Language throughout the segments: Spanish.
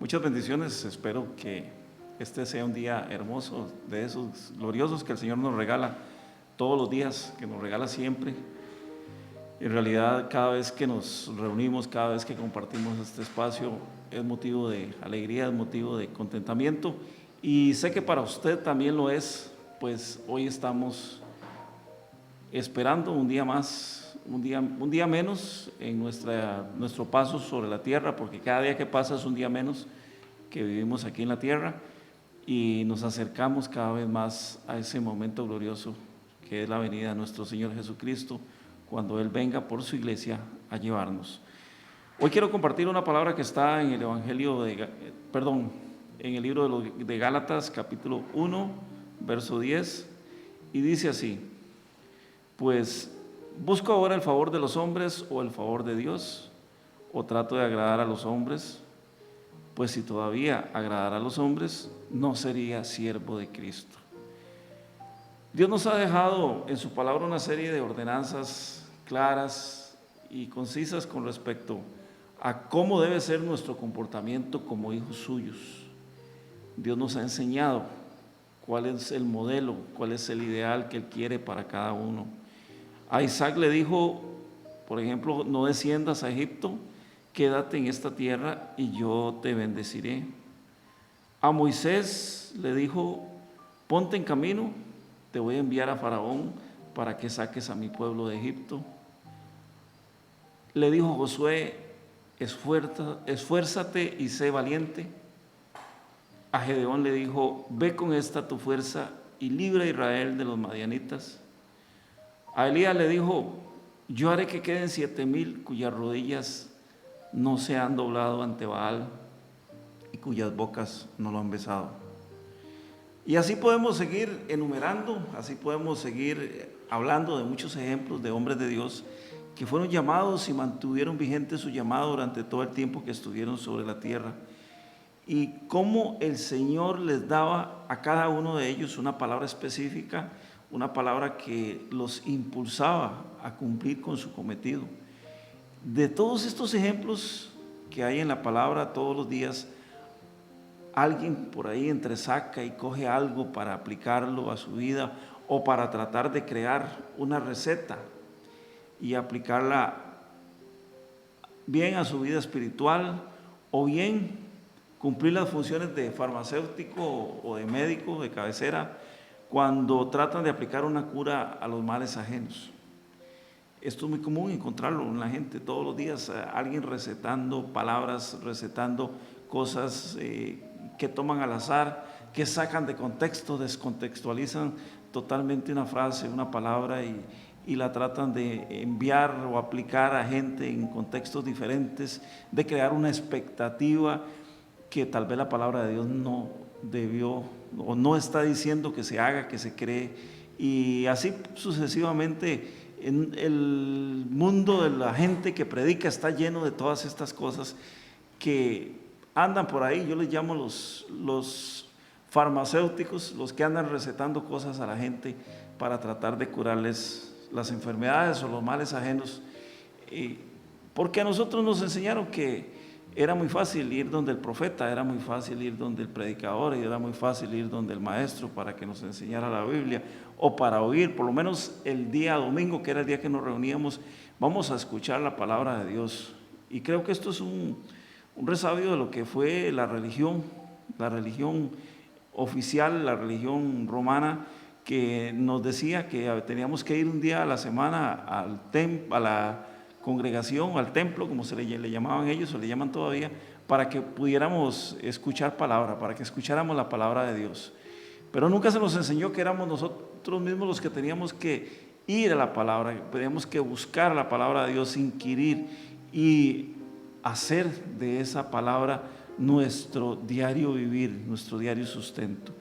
Muchas bendiciones, espero que este sea un día hermoso, de esos gloriosos que el Señor nos regala todos los días, que nos regala siempre. En realidad, cada vez que nos reunimos, cada vez que compartimos este espacio, es motivo de alegría, es motivo de contentamiento, y sé que para usted también lo es, pues hoy estamos esperando un día más, un día menos en nuestro paso sobre la tierra, porque cada día que pasa es un día menos que vivimos aquí en la tierra, y nos acercamos cada vez más a ese momento glorioso que es la venida de nuestro Señor Jesucristo, cuando Él venga por su iglesia a llevarnos. Hoy quiero compartir una palabra que está en el Evangelio en el libro de Gálatas, capítulo 1, verso 10, y dice así: pues, ¿busco ahora el favor de los hombres o el favor de Dios? ¿O trato de agradar a los hombres? Pues si todavía agradara a los hombres, no sería siervo de Cristo. Dios nos ha dejado en su palabra una serie de ordenanzas claras y concisas con respecto a cómo debe ser nuestro comportamiento como hijos suyos. Dios nos ha enseñado cuál es el modelo, cuál es el ideal que Él quiere para cada uno. A Isaac le dijo, por ejemplo, no desciendas a Egipto, quédate en esta tierra y yo te bendeciré. A Moisés le dijo, ponte en camino, te voy a enviar a Faraón para que saques a mi pueblo de Egipto. Le dijo Josué, esfuérzate y sé valiente. A Gedeón le dijo, ve con esta tu fuerza y libra a Israel de los madianitas. A Elías le dijo, yo haré que queden 7,000 cuyas rodillas no se han doblado ante Baal y cuyas bocas no lo han besado. Y así podemos seguir enumerando, así podemos seguir hablando de muchos ejemplos de hombres de Dios que fueron llamados y mantuvieron vigente su llamado durante todo el tiempo que estuvieron sobre la tierra, y cómo el Señor les daba a cada uno de ellos una palabra específica, una palabra que los impulsaba a cumplir con su cometido. De todos estos ejemplos que hay en la palabra todos los días, alguien por ahí entresaca y coge algo para aplicarlo a su vida o para tratar de crear una receta y aplicarla bien a su vida espiritual, o bien cumplir las funciones de farmacéutico o de médico de cabecera cuando tratan de aplicar una cura a los males ajenos. Esto es muy común encontrarlo en la gente todos los días, alguien recetando palabras, recetando cosas que toman al azar, que sacan de contexto, descontextualizan totalmente una frase, una palabra, y la tratan de enviar o aplicar a gente en contextos diferentes, de crear una expectativa que tal vez la palabra de Dios no debió o no está diciendo que se haga, que se cree, y así sucesivamente. En el mundo de la gente que predica está lleno de todas estas cosas que andan por ahí. Yo les llamo los farmacéuticos, los que andan recetando cosas a la gente para tratar de curarles las enfermedades o los males ajenos, porque a nosotros nos enseñaron que era muy fácil ir donde el profeta, era muy fácil ir donde el predicador, y era muy fácil ir donde el maestro para que nos enseñara la Biblia, o para oír, por lo menos el día domingo, que era el día que nos reuníamos, vamos a escuchar la palabra de Dios. Y creo que esto es un resabio de lo que fue la religión oficial, la religión romana, que nos decía que teníamos que ir un día a la semana a la congregación, al templo, como le llamaban ellos, o le llaman todavía, para que pudiéramos escuchar palabra, para que escucháramos la palabra de Dios. Pero nunca se nos enseñó que éramos nosotros mismos los que teníamos que ir a la palabra, teníamos que buscar la palabra de Dios, inquirir y hacer de esa palabra nuestro diario vivir, nuestro diario sustento.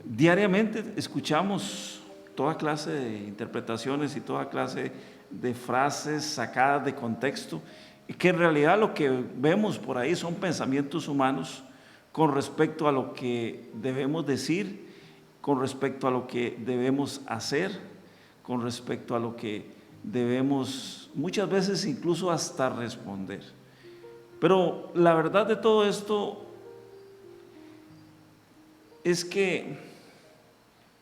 Diariamente escuchamos toda clase de interpretaciones y toda clase de frases sacadas de contexto, y que en realidad lo que vemos por ahí son pensamientos humanos con respecto a lo que debemos decir, con respecto a lo que debemos hacer, con respecto a lo que debemos muchas veces incluso hasta responder. Pero la verdad de todo esto es que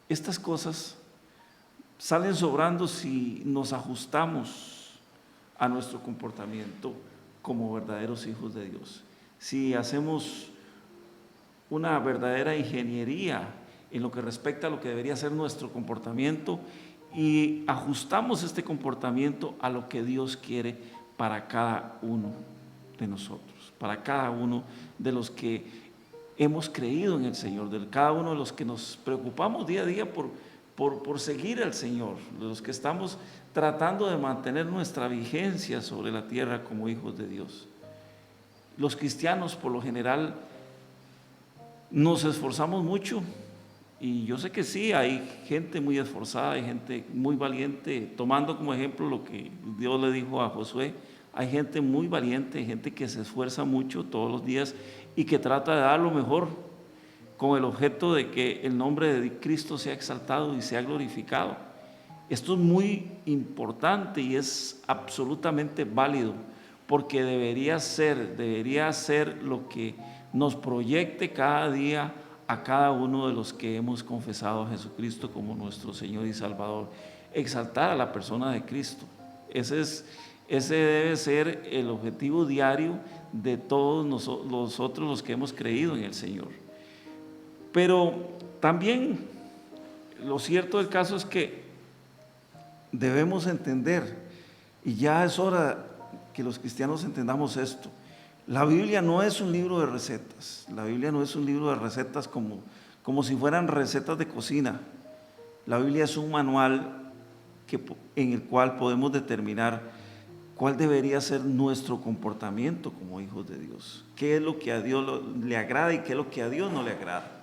estas cosas salen sobrando si nos ajustamos a nuestro comportamiento como verdaderos hijos de Dios. Si hacemos una verdadera ingeniería en lo que respecta a lo que debería ser nuestro comportamiento y ajustamos este comportamiento a lo que Dios quiere para cada uno de nosotros, para cada uno de los que hemos creído en el Señor, de cada uno de los que nos preocupamos día a día por seguir al Señor, de los que estamos tratando de mantener nuestra vigencia sobre la tierra como hijos de Dios. Los cristianos, por lo general, nos esforzamos mucho, y yo sé que sí, hay gente muy esforzada, hay gente muy valiente, tomando como ejemplo lo que Dios le dijo a Josué. Hay gente muy valiente, gente que se esfuerza mucho todos los días y que trata de dar lo mejor con el objeto de que el nombre de Cristo sea exaltado y sea glorificado. Esto es muy importante y es absolutamente válido, porque debería ser lo que nos proyecte cada día a cada uno de los que hemos confesado a Jesucristo como nuestro Señor y Salvador. Exaltar a la persona de Cristo. Ese debe ser el objetivo diario de todos nosotros los que hemos creído en el Señor. Pero también lo cierto del caso es que debemos entender, y ya es hora que los cristianos entendamos esto: la Biblia no es un libro de recetas. La Biblia no es un libro de recetas como si fueran recetas de cocina. La Biblia es un manual en el cual podemos determinar cuál debería ser nuestro comportamiento como hijos de Dios, qué es lo que a Dios le agrada y qué es lo que a Dios no le agrada.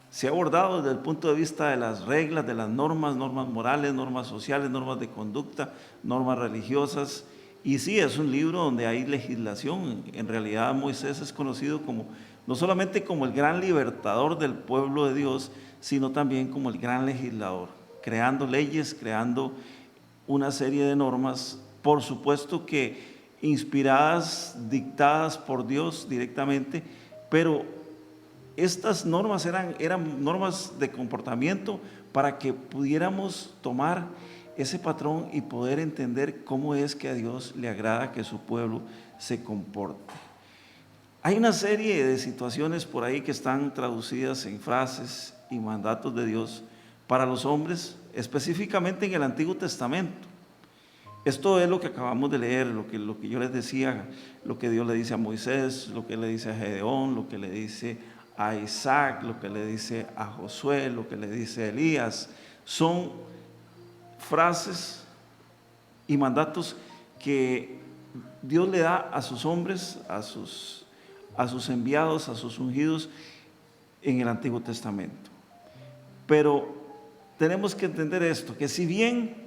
Se ha abordado desde el punto de vista de las reglas, de las normas morales, normas sociales, normas de conducta, normas religiosas. Y sí, es un libro donde hay legislación. En realidad Moisés es conocido no solamente como el gran libertador del pueblo de Dios, sino también como el gran legislador, creando leyes, creando una serie de normas, por supuesto que inspiradas, dictadas por Dios directamente, pero estas normas eran normas de comportamiento para que pudiéramos tomar ese patrón y poder entender cómo es que a Dios le agrada que su pueblo se comporte. Hay una serie de situaciones por ahí que están traducidas en frases y mandatos de Dios para los hombres, específicamente en el Antiguo Testamento. Esto es lo que acabamos de leer, lo que yo les decía, lo que Dios le dice a Moisés, lo que le dice a Gedeón, lo que le dice a Isaac, lo que le dice a Josué, lo que le dice a Elías. Son frases y mandatos que Dios le da a sus hombres, a sus enviados, a sus ungidos en el Antiguo Testamento. Pero tenemos que entender esto, que si bien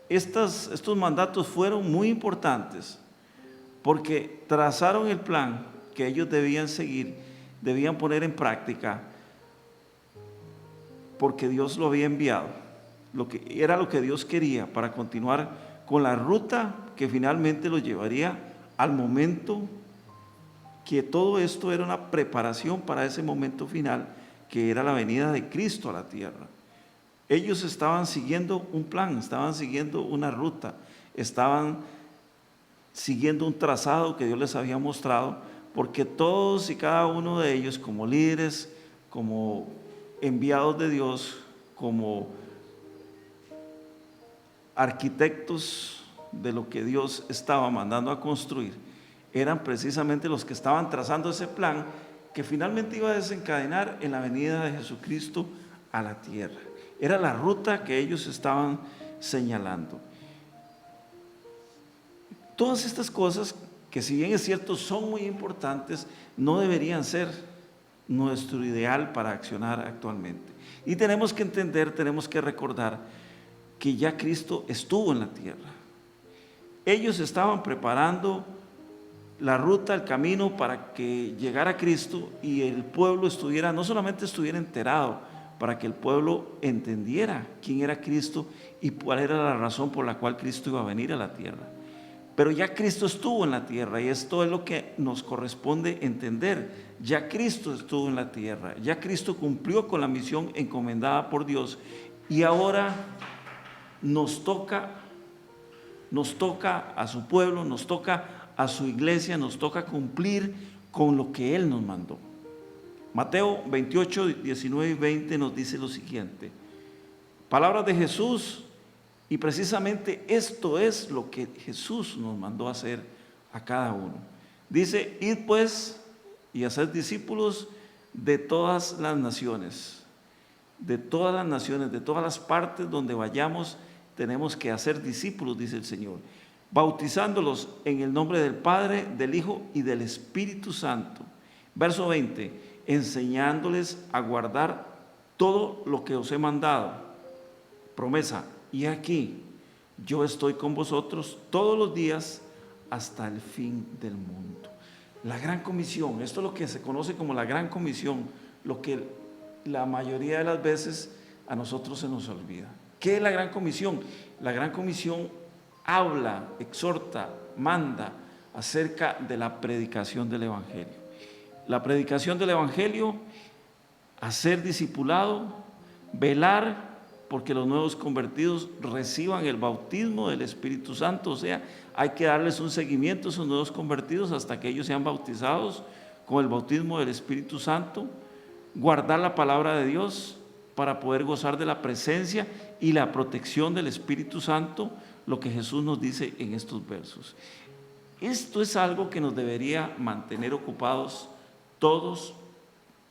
estos mandatos fueron muy importantes, porque trazaron el plan que ellos debían seguir, debían poner en práctica, porque Dios lo había enviado, era lo que Dios quería para continuar con la ruta que finalmente lo llevaría al momento que todo esto era una preparación para ese momento final, que era la venida de Cristo a la tierra. Ellos estaban siguiendo un plan, estaban siguiendo una ruta, estaban siguiendo un trazado que Dios les había mostrado, porque todos y cada uno de ellos, como líderes, como enviados de Dios, como arquitectos de lo que Dios estaba mandando a construir, eran precisamente los que estaban trazando ese plan que finalmente iba a desencadenar en la venida de Jesucristo a la tierra. Era la ruta que ellos estaban señalando. Todas estas cosas, que si bien es cierto son muy importantes, no deberían ser nuestro ideal para accionar actualmente. Y tenemos que entender, tenemos que recordar que ya Cristo estuvo en la tierra. Ellos estaban preparando la ruta, el camino para que llegara Cristo y el pueblo no solamente estuviera enterado, para que el pueblo entendiera quién era Cristo y cuál era la razón por la cual Cristo iba a venir a la tierra. Pero ya Cristo estuvo en la tierra y esto es lo que nos corresponde entender. Ya Cristo estuvo en la tierra, ya Cristo cumplió con la misión encomendada por Dios y ahora nos toca a su pueblo, nos toca a su iglesia, nos toca cumplir con lo que Él nos mandó. Mateo 28, 19 y 20 nos dice lo siguiente: palabras de Jesús, y precisamente esto es lo que Jesús nos mandó a hacer a cada uno. Dice: id pues y haced discípulos de todas las naciones, de todas las naciones, de todas las partes donde vayamos, tenemos que hacer discípulos, dice el Señor, bautizándolos en el nombre del Padre, del Hijo y del Espíritu Santo. Verso 20, enseñándoles a guardar todo lo que os he mandado. Promesa: y aquí yo estoy con vosotros todos los días hasta el fin del mundo. La gran comisión, esto es lo que se conoce como la gran comisión, lo que la mayoría de las veces a nosotros se nos olvida. ¿Qué es la gran comisión? La gran comisión habla, exhorta, manda acerca de la predicación del Evangelio. La predicación del Evangelio, hacer discipulado, velar porque los nuevos convertidos reciban el bautismo del Espíritu Santo, o sea, hay que darles un seguimiento a esos nuevos convertidos hasta que ellos sean bautizados con el bautismo del Espíritu Santo, guardar la palabra de Dios para poder gozar de la presencia y la protección del Espíritu Santo, lo que Jesús nos dice en estos versos. Esto es algo que nos debería mantener ocupados todos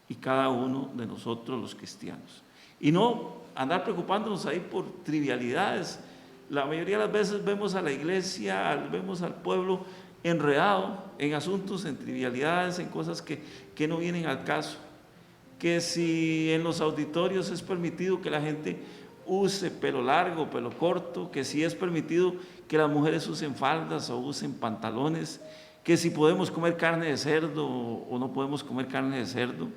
y cada uno de nosotros los cristianos, y no andar preocupándonos ahí por trivialidades. La mayoría de las veces vemos a la iglesia, vemos al pueblo enredado en asuntos, en trivialidades, en cosas que no vienen al caso. Que si en los auditorios es permitido que la gente use pelo largo, pelo corto, que si es permitido que las mujeres usen faldas o usen pantalones, que si podemos comer carne de cerdo o no podemos comer carne de cerdo,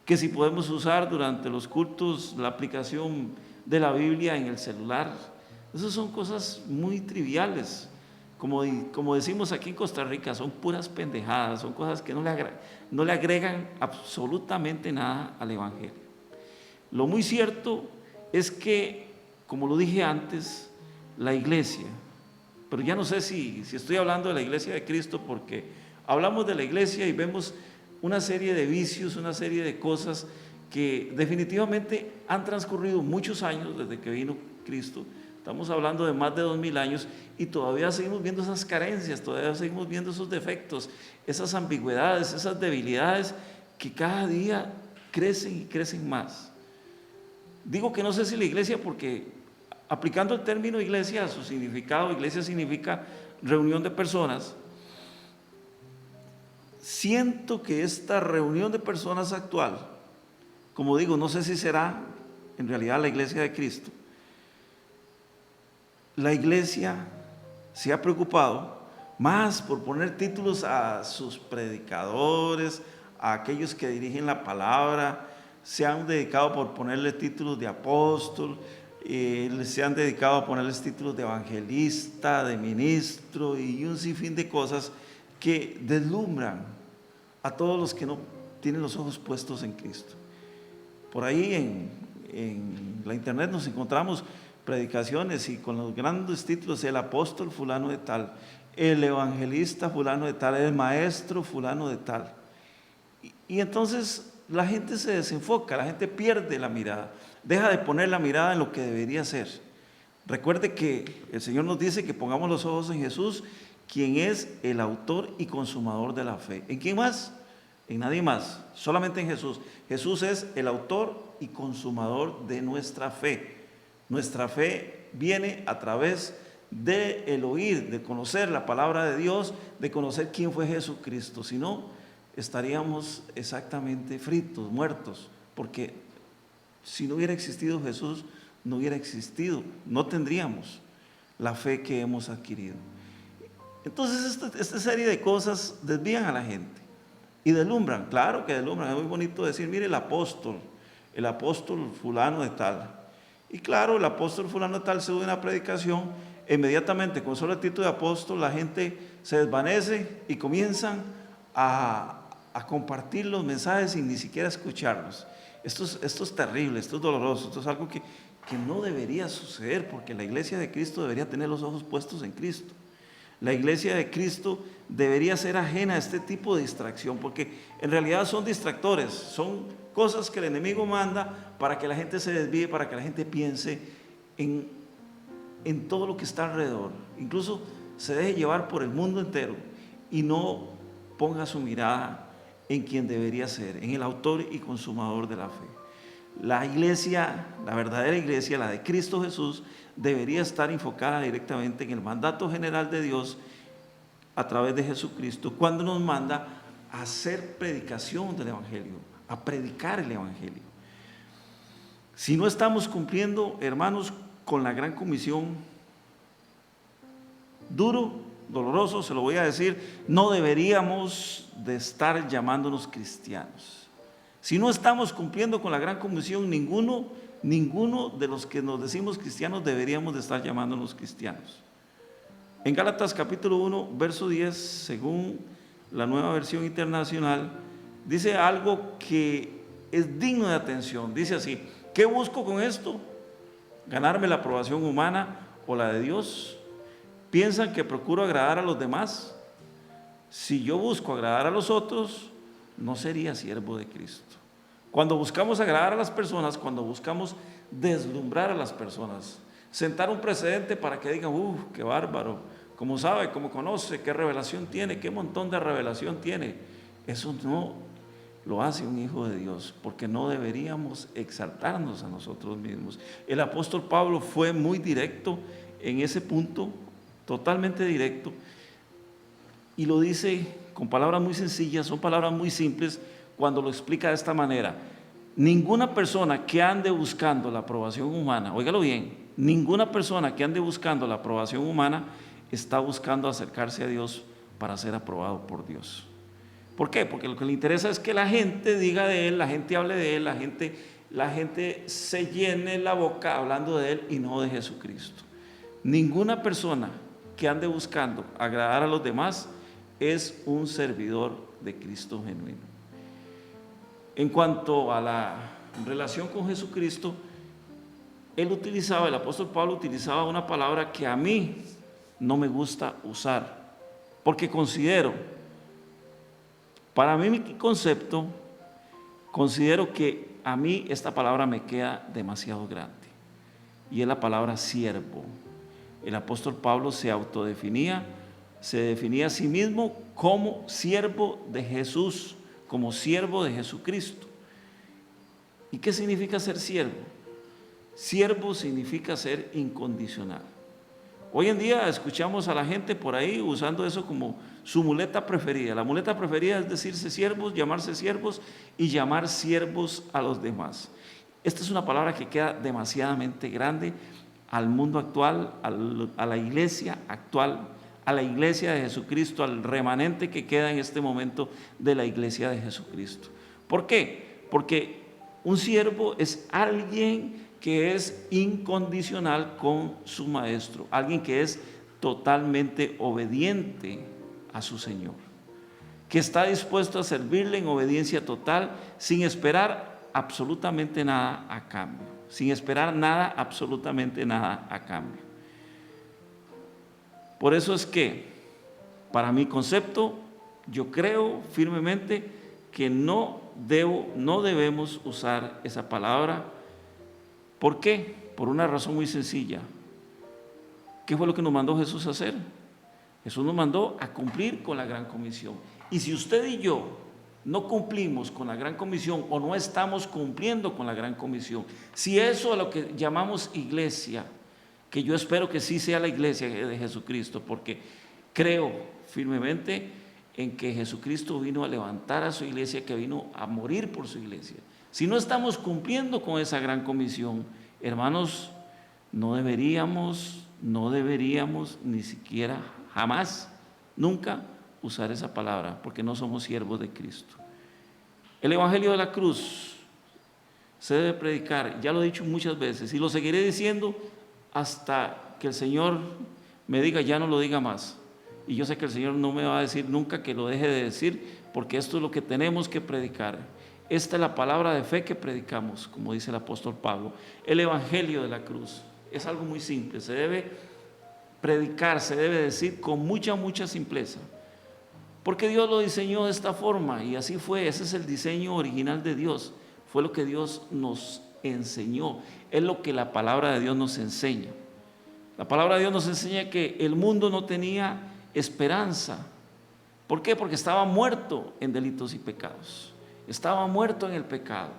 que si podemos usar durante los cultos la aplicación de la Biblia en el celular. Esas son cosas muy triviales, como decimos aquí en Costa Rica, son puras pendejadas, son cosas que no le agregan absolutamente nada al Evangelio. Lo muy cierto es que, como lo dije antes, la iglesia, pero ya no sé si estoy hablando de la iglesia de Cristo, porque hablamos de la iglesia y vemos una serie de vicios, una serie de cosas que definitivamente han transcurrido muchos años desde que vino Cristo. Estamos hablando de más de 2000 años y todavía seguimos viendo esas carencias, todavía seguimos viendo esos defectos, esas ambigüedades, esas debilidades que cada día crecen y crecen más. Digo que no sé si la iglesia, porque aplicando el término iglesia a su significado, iglesia significa reunión de personas. Siento que esta reunión de personas actual, como digo, no sé si será en realidad la iglesia de Cristo. La iglesia se ha preocupado más por poner títulos a sus predicadores, a aquellos que dirigen la palabra, se han dedicado por ponerle títulos de apóstol, se han dedicado a ponerles títulos de evangelista, de ministro y un sinfín de cosas que deslumbran a todos los que no tienen los ojos puestos en Cristo. Por ahí en la internet nos encontramos predicaciones y con los grandes títulos: el apóstol fulano de tal, el evangelista fulano de tal, el maestro fulano de tal. Y entonces la gente se desenfoca, la gente pierde la mirada, deja de poner la mirada en lo que debería ser. Recuerde que el Señor nos dice que pongamos los ojos en Jesús, quien es el autor y consumador de la fe. ¿En quién más? En nadie más, solamente en Jesús. Jesús es el autor y consumador de nuestra fe. Nuestra fe viene a través del oír, de conocer la palabra de Dios, de conocer quién fue Jesucristo. Si no, estaríamos exactamente fritos, muertos, porque si no hubiera existido Jesús, no hubiera existido, no tendríamos la fe que hemos adquirido. Entonces esta serie de cosas desvían a la gente y deslumbran. Claro que deslumbran, es muy bonito decir: mire, el apóstol fulano de tal. Y claro, el apóstol fulano de tal se da una predicación inmediatamente con solo el título de apóstol la gente se desvanece y comienzan a compartir los mensajes sin ni siquiera escucharlos. Esto es terrible, esto es doloroso, esto es algo que no debería suceder, porque la iglesia de Cristo debería tener los ojos puestos en Cristo. La iglesia de Cristo debería ser ajena a este tipo de distracción, porque en realidad son distractores, son cosas que el enemigo manda para que la gente se desvíe, para que la gente piense en todo lo que está alrededor, incluso se deje llevar por el mundo entero y no ponga su mirada en quien debería ser, en el autor y consumador de la fe. La iglesia, la verdadera iglesia, la de Cristo Jesús, debería estar enfocada directamente en el mandato general de Dios a través de Jesucristo, cuando nos manda a hacer predicación del Evangelio, a predicar el Evangelio. Si no estamos cumpliendo, hermanos, con la gran comisión, duro, doloroso, se lo voy a decir, no deberíamos de estar llamándonos cristianos. Si no estamos cumpliendo con la gran comisión, ninguno de los que nos decimos cristianos deberíamos de estar llamándonos cristianos. En Gálatas capítulo 1, verso 10, según la Nueva Versión Internacional, dice algo que es digno de atención. Dice así: ¿qué busco con esto? ¿Ganarme la aprobación humana o la de Dios? ¿Piensan que procuro agradar a los demás? Si yo busco agradar a los otros, no sería siervo de Cristo. Cuando buscamos agradar a las personas, cuando buscamos deslumbrar a las personas, sentar un precedente para que digan, qué bárbaro, cómo sabe, cómo conoce, qué revelación tiene, qué montón de revelación tiene, eso no lo hace un hijo de Dios, porque no deberíamos exaltarnos a nosotros mismos. El apóstol Pablo fue muy directo en ese punto, totalmente directo, y lo dice con palabras muy sencillas, son palabras muy simples, cuando lo explica de esta manera: ninguna persona que ande buscando la aprobación humana, óigalo bien, ninguna persona que ande buscando la aprobación humana está buscando acercarse a Dios para ser aprobado por Dios. ¿Por qué? Porque lo que le interesa es que la gente diga de Él, la gente hable de Él, la gente se llene la boca hablando de Él y no de Jesucristo. Ninguna persona que ande buscando agradar a los demás es un servidor de Cristo genuino. En cuanto a la relación con Jesucristo, el apóstol Pablo utilizaba una palabra que a mí no me gusta usar, porque para mí mi concepto, considero que a mí esta palabra me queda demasiado grande, y es la palabra siervo. El apóstol Pablo se definía a sí mismo como siervo de Jesús, como siervo de Jesucristo. ¿Y qué significa ser siervo? Siervo significa ser incondicional. Hoy en día escuchamos a la gente por ahí usando eso como su muleta preferida. La muleta preferida es decirse siervos, llamarse siervos y llamar siervos a los demás. Esta es una palabra que queda demasiadamente grande al mundo actual, a la iglesia actual, a la iglesia de Jesucristo, al remanente que queda en este momento de la iglesia de Jesucristo. ¿Por qué? Porque un siervo es alguien que es incondicional con su maestro, alguien que es totalmente obediente a su Señor, que está dispuesto a servirle en obediencia total, sin esperar absolutamente nada a cambio, sin esperar nada, absolutamente nada a cambio. Por eso es que, para mi concepto, yo creo firmemente que no debemos usar esa palabra. ¿Por qué? Por una razón muy sencilla. ¿Qué fue lo que nos mandó Jesús a hacer? Jesús nos mandó a cumplir con la gran comisión. Y si usted y yo no cumplimos con la gran comisión, o no estamos cumpliendo con la gran comisión, si eso es lo que llamamos iglesia, que yo espero que sí sea la iglesia de Jesucristo, porque creo firmemente en que Jesucristo vino a levantar a su iglesia, que vino a morir por su iglesia. Si no estamos cumpliendo con esa gran comisión, hermanos, no deberíamos ni siquiera, jamás, nunca usar esa palabra, porque no somos siervos de Cristo. El evangelio de la cruz se debe predicar, ya lo he dicho muchas veces y lo seguiré diciendo hasta que el Señor me diga, ya no lo diga más. Y yo sé que el Señor no me va a decir nunca que lo deje de decir, porque esto es lo que tenemos que predicar. Esta es la palabra de fe que predicamos, como dice el apóstol Pablo. El evangelio de la cruz es algo muy simple, se debe predicar, se debe decir con mucha simpleza, porque Dios lo diseñó de esta forma y así fue. Ese es el diseño original de Dios, fue lo que Dios nos enseñó, es lo que la palabra de Dios nos enseña. La palabra de Dios nos enseña que el mundo no tenía esperanza. ¿Por qué? Porque estaba muerto en delitos y pecados, estaba muerto en el pecado.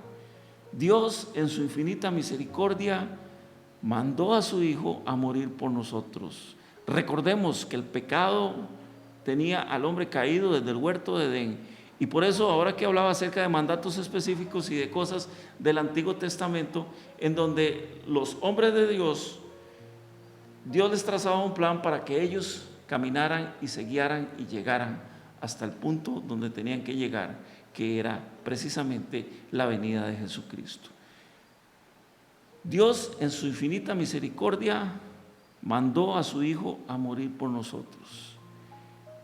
Dios, en su infinita misericordia, mandó a su Hijo a morir por nosotros. Recordemos que el pecado tenía al hombre caído desde el huerto de Edén, y por eso ahora que hablaba acerca de mandatos específicos y de cosas del Antiguo Testamento, en donde los hombres de Dios les trazaba un plan para que ellos caminaran y se guiaran y llegaran hasta el punto donde tenían que llegar, que era precisamente la venida de Jesucristo. Dios, en su infinita misericordia, mandó a su Hijo a morir por nosotros.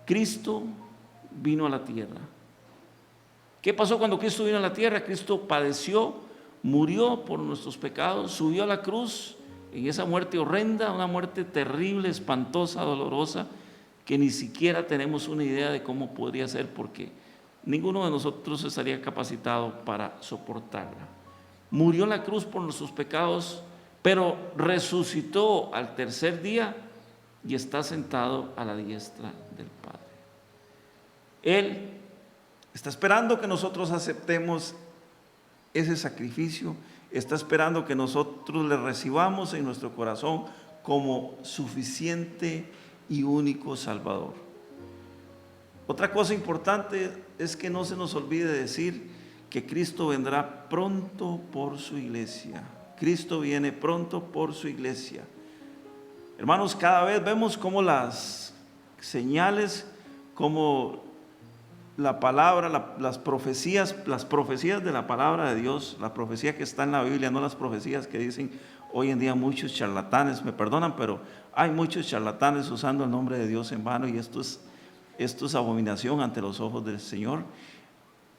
Cristo vino a la tierra. ¿Qué pasó cuando Cristo vino a la tierra? Cristo padeció, murió por nuestros pecados, subió a la cruz en esa muerte horrenda, una muerte terrible, espantosa, dolorosa, que ni siquiera tenemos una idea de cómo podría ser, porque ninguno de nosotros estaría capacitado para soportarla. Murió en la cruz por nuestros pecados, pero resucitó al tercer día y está sentado a la diestra del Padre. Él está esperando que nosotros aceptemos ese sacrificio, está esperando que nosotros le recibamos en nuestro corazón como suficiente y único Salvador. Otra cosa importante es que no se nos olvide decir que Cristo vendrá pronto por su iglesia. Cristo viene pronto por su iglesia. Hermanos, cada vez vemos cómo las señales, como la palabra, las profecías de la palabra de Dios, la profecía que está en la Biblia, no las profecías que dicen hoy en día muchos charlatanes, me perdonan, pero hay muchos charlatanes usando el nombre de Dios en vano, y esto es abominación ante los ojos del Señor.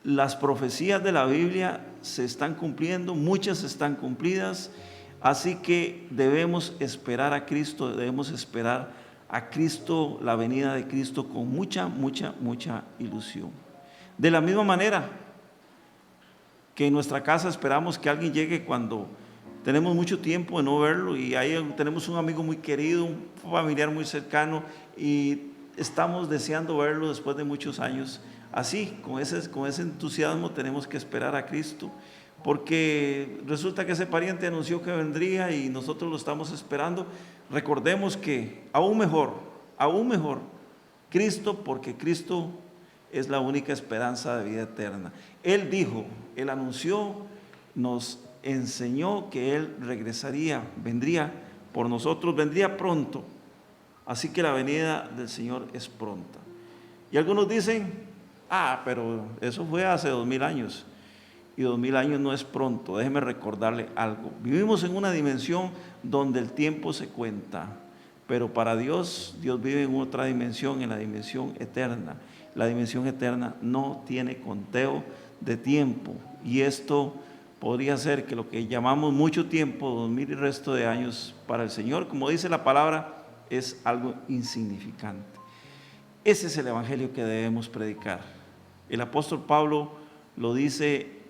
Las profecías de la Biblia se están cumpliendo, muchas están cumplidas, así que debemos esperar a Cristo, debemos esperar a Cristo, la venida de Cristo, con mucha ilusión. De la misma manera que en nuestra casa esperamos que alguien llegue cuando tenemos mucho tiempo de no verlo, y ahí tenemos un amigo muy querido, un familiar muy cercano, y estamos deseando verlo después de muchos años. Así, con ese entusiasmo tenemos que esperar a Cristo, porque resulta que ese pariente anunció que vendría y nosotros lo estamos esperando. Recordemos que aún mejor, Cristo, porque Cristo es la única esperanza de vida eterna. Él dijo, Él anunció, nos enseñó que Él regresaría, vendría por nosotros, vendría pronto. Así que la venida del Señor es pronta. Y algunos dicen, pero eso fue hace 2000 años. Y 2000 años no es pronto. Déjeme recordarle algo. Vivimos en una dimensión donde el tiempo se cuenta, pero para Dios vive en otra dimensión, en la dimensión eterna. La dimensión eterna no tiene conteo de tiempo, y esto podría ser que lo que llamamos mucho tiempo, 2000 y resto de años, para el Señor, como dice la palabra, es algo insignificante. Ese es el evangelio que debemos predicar. El apóstol Pablo lo dice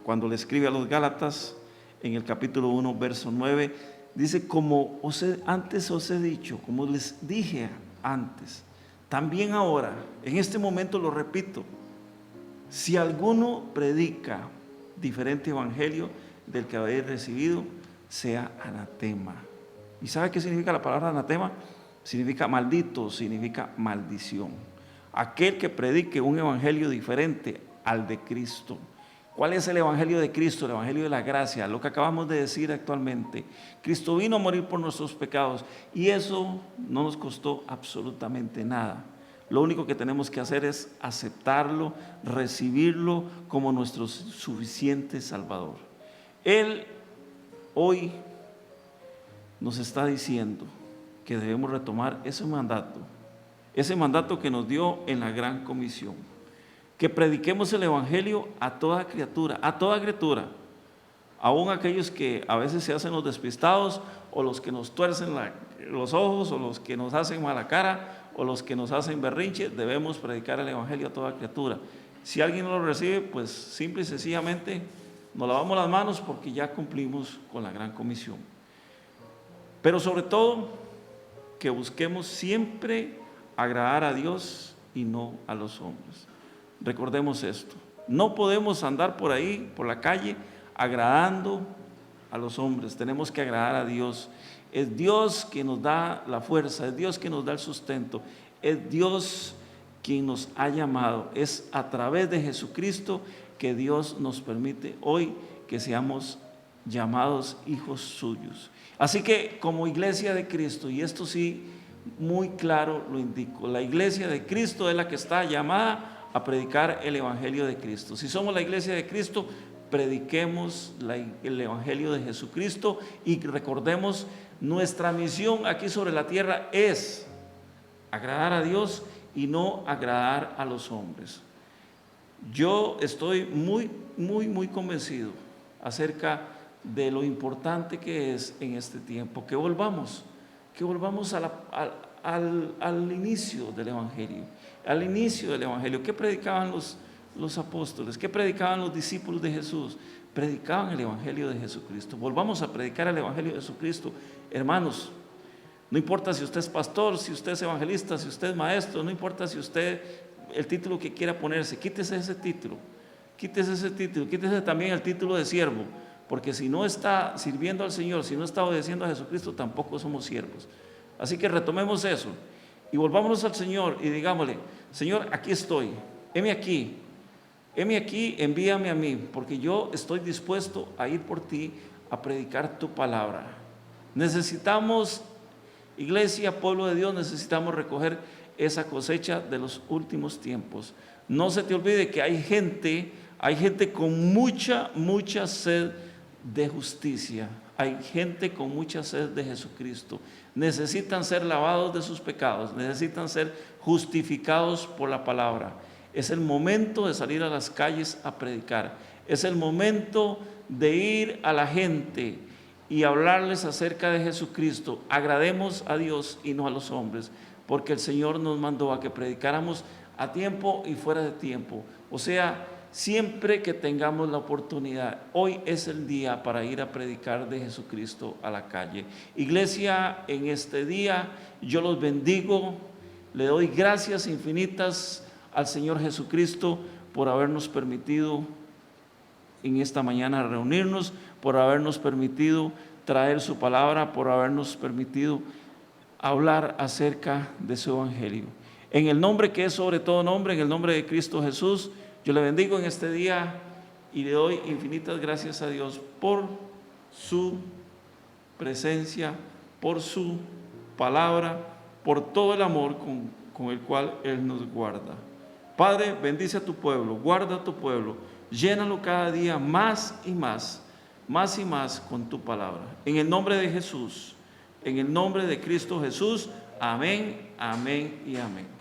cuando le escribe a los Gálatas en el capítulo 1, verso 9, dice: como antes os he dicho, como les dije antes, también ahora, en este momento lo repito, si alguno predica diferente evangelio del que habéis recibido, sea anatema. ¿Y sabe qué significa la palabra anatema? Significa maldito, significa maldición. Aquel que predique un evangelio diferente al de Cristo. ¿Cuál es el evangelio de Cristo? El evangelio de la gracia, lo que acabamos de decir actualmente. Cristo vino a morir por nuestros pecados, y eso no nos costó absolutamente nada. Lo único que tenemos que hacer es aceptarlo, recibirlo como nuestro suficiente Salvador. Él hoy nos está diciendo: que debemos retomar ese mandato que nos dio en la gran comisión, que prediquemos el evangelio a toda criatura, aún aquellos que a veces se hacen los despistados, o los que nos tuercen los ojos, o los que nos hacen mala cara, o los que nos hacen berrinche. Debemos predicar el evangelio a toda criatura. Si alguien no lo recibe, pues simple y sencillamente nos lavamos las manos, porque ya cumplimos con la gran comisión. Pero sobre todo, que busquemos siempre agradar a Dios y no a los hombres. Recordemos esto: no podemos andar por ahí, por la calle, agradando a los hombres. Tenemos que agradar a Dios. Es Dios quien nos da la fuerza, es Dios quien nos da el sustento, es Dios quien nos ha llamado. Es a través de Jesucristo que Dios nos permite hoy que seamos llamados hijos suyos. Así que como iglesia de Cristo, y esto sí muy claro lo indico, la iglesia de Cristo es la que está llamada a predicar el evangelio de Cristo. Si somos la iglesia de Cristo, prediquemos el evangelio de Jesucristo, y recordemos, nuestra misión aquí sobre la tierra es agradar a Dios y no agradar a los hombres. Yo estoy muy convencido acerca de lo importante que es en este tiempo que volvamos al inicio del evangelio, ¿Qué predicaban los apóstoles? ¿Qué predicaban los discípulos de Jesús? Predicaban el evangelio de Jesucristo. Volvamos a predicar el evangelio de Jesucristo, hermanos. No importa si usted es pastor, si usted es evangelista, si usted es maestro, no importa si usted, el título que quiera ponerse, quítese ese título, quítese también el título de siervo, porque si no está sirviendo al Señor, si no está obedeciendo a Jesucristo, tampoco somos siervos. Así que retomemos eso y volvámonos al Señor y digámosle: Señor, aquí estoy, heme aquí, envíame a mí, porque yo estoy dispuesto a ir por ti a predicar tu palabra. Necesitamos, iglesia, pueblo de Dios, necesitamos recoger esa cosecha de los últimos tiempos. No se te olvide que hay gente con mucha sed de justicia, hay gente con mucha sed de Jesucristo. Necesitan ser lavados de sus pecados, necesitan ser justificados por la palabra. Es el momento de salir a las calles a predicar, es el momento de ir a la gente y hablarles acerca de Jesucristo. Agrademos a Dios y no a los hombres, porque el Señor nos mandó a que predicáramos a tiempo y fuera de tiempo, o sea, siempre que tengamos la oportunidad. Hoy es el día para ir a predicar de Jesucristo a la calle. Iglesia, en este día yo los bendigo, le doy gracias infinitas al Señor Jesucristo por habernos permitido en esta mañana reunirnos, por habernos permitido traer su palabra, por habernos permitido hablar acerca de su evangelio. En el nombre que es sobre todo nombre, en el nombre de Cristo Jesús, yo le bendigo en este día y le doy infinitas gracias a Dios por su presencia, por su palabra, por todo el amor con el cual Él nos guarda. Padre, bendice a tu pueblo, guarda a tu pueblo, llénalo cada día más y más con tu palabra. En el nombre de Jesús, en el nombre de Cristo Jesús, amén, amén y amén.